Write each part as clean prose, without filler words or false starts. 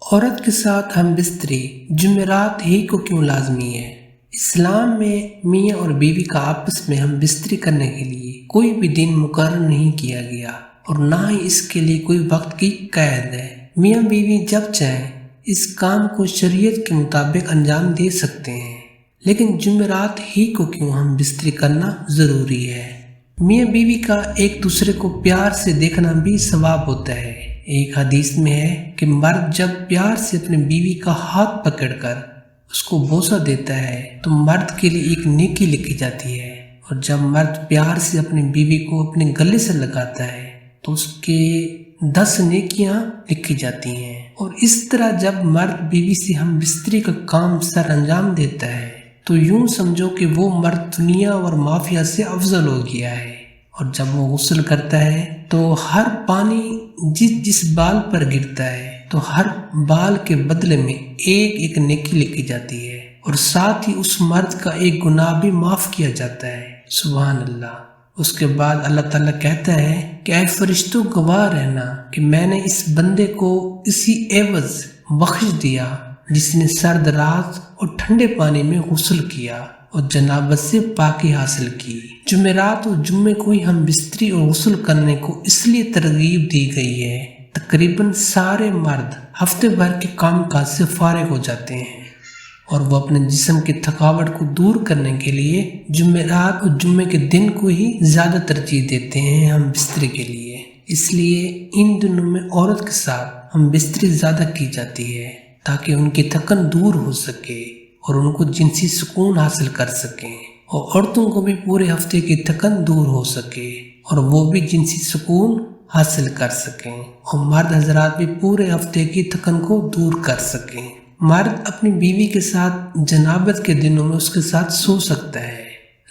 عورت کے ساتھ ہم بستری جمعرات ہی کو کیوں لازمی ہے؟ اسلام میں میاں اور بیوی کا آپس میں ہم بستری کرنے کے لیے کوئی بھی دن مقرر نہیں کیا گیا اور نہ ہی اس کے لیے کوئی وقت کی قید ہے۔ میاں بیوی جب چاہیں اس کام کو شریعت کے مطابق انجام دے سکتے ہیں، لیکن جمعرات ہی کو کیوں ہم بستری کرنا ضروری ہے؟ میاں بیوی کا ایک دوسرے کو پیار سے دیکھنا بھی ثواب ہوتا ہے۔ ایک حدیث میں ہے کہ مرد جب پیار سے اپنی بیوی کا ہاتھ پکڑ کر اس کو بوسہ دیتا ہے تو مرد کے لیے ایک نیکی لکھی جاتی ہے، اور جب مرد پیار سے اپنی بیوی کو اپنے گلے سے لگاتا ہے تو اس کے 10 نیکیاں لکھی جاتی ہیں۔ اور اس طرح جب مرد بیوی سے ہم بستری کا کام سر انجام دیتا ہے تو یوں سمجھو کہ وہ مرد دنیا اور مافیا سے افضل ہو گیا ہے۔ اور جب وہ غسل کرتا ہے تو ہر پانی جس بال پر گرتا ہے تو ہر بال کے بدلے میں ایک نیکی لکھی جاتی ہے، اور ساتھ ہی اس مرد کا ایک گناہ بھی معاف کیا جاتا ہے۔ سبحان اللہ۔ اس کے بعد اللہ تعالیٰ کہتا ہے کہ اے فرشتوں گواہ رہنا کہ میں نے اس بندے کو اسی عوض بخش دیا جس نے سرد رات اور ٹھنڈے پانی میں غسل کیا اور جنابت سے پاکی حاصل کی۔ جمعرات اور جمعے کو ہی ہم بستری اور غسل کرنے کو اس لیے ترغیب دی گئی ہے، تقریباً سارے مرد ہفتے بھر کے کام کاج سے فارغ ہو جاتے ہیں اور وہ اپنے جسم کی تھکاوٹ کو دور کرنے کے لیے جمعرات اور جمعے کے دن کو ہی زیادہ ترجیح دیتے ہیں ہم بستری کے لیے۔ اس لیے ان دنوں میں عورت کے ساتھ ہم بستری زیادہ کی جاتی ہے تاکہ ان کی تھکن دور ہو سکے اور ان کو جنسی سکون حاصل کر سکیں، اور عورتوں کو بھی پورے ہفتے کی تھکن دور ہو سکے اور وہ بھی جنسی سکون حاصل کر سکیں، اور مرد حضرات بھی پورے ہفتے کی تھکن کو دور کر سکیں۔ مرد اپنی بیوی کے ساتھ جنابت کے دنوں میں اس کے ساتھ سو سکتا ہے،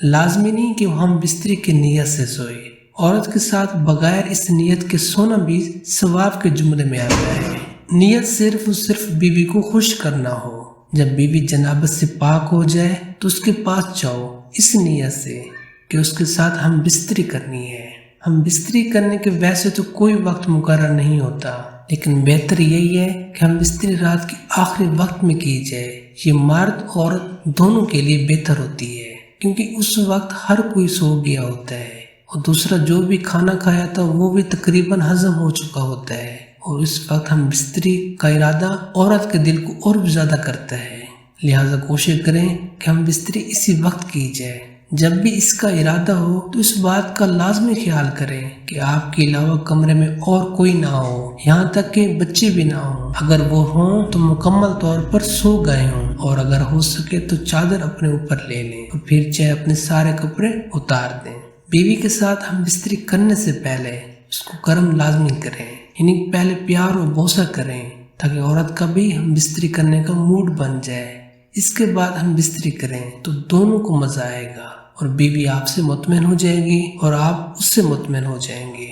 لازمی نہیں کہ وہ ہم بستری کی نیت سے سوئے۔ عورت کے ساتھ بغیر اس نیت کے سونا بھی ثواب کے جملے میں آتا ہے۔ نیت صرف بیوی کو خوش کرنا ہو۔ جب بیوی جنابت سے پاک ہو جائے تو اس کے پاس جاؤ اس نیت سے کہ اس کے ساتھ ہم بستری کرنی ہے۔ ہم بستری کرنے کے ویسے تو کوئی وقت مقرر نہیں ہوتا، لیکن بہتر یہی ہے کہ ہم بستری رات کے آخری وقت میں کی جائے۔ یہ مرد عورت دونوں کے لیے بہتر ہوتی ہے، کیونکہ اس وقت ہر کوئی سو گیا ہوتا ہے اور دوسرا جو بھی کھانا کھایا تھا وہ بھی تقریباً ہضم ہو چکا ہوتا ہے، اور اس وقت ہم بستری کا ارادہ عورت کے دل کو اور بھی زیادہ کرتا ہے۔ لہذا کوشش کریں کہ ہم بستری اسی وقت کی جائے۔ جب بھی اس کا ارادہ ہو تو اس بات کا لازمی خیال کریں کہ آپ کے علاوہ کمرے میں اور کوئی نہ ہو، یہاں تک کہ بچے بھی نہ ہوں۔ اگر وہ ہوں تو مکمل طور پر سو گئے ہوں، اور اگر ہو سکے تو چادر اپنے اوپر لے لیں اور پھر چاہے اپنے سارے کپڑے اتار دیں۔ بیوی کے ساتھ ہم بستری کرنے سے پہلے اس کو کرم لازمی کریں، یعنی پہلے پیار اور بوسہ کریں تاکہ عورت کا بھی ہم بستری کرنے کا موڈ بن جائے۔ اس کے بعد ہم بستری کریں تو دونوں کو مزہ آئے گا، اور بیوی آپ سے مطمئن ہو جائے گی اور آپ اس سے مطمئن ہو جائیں گے۔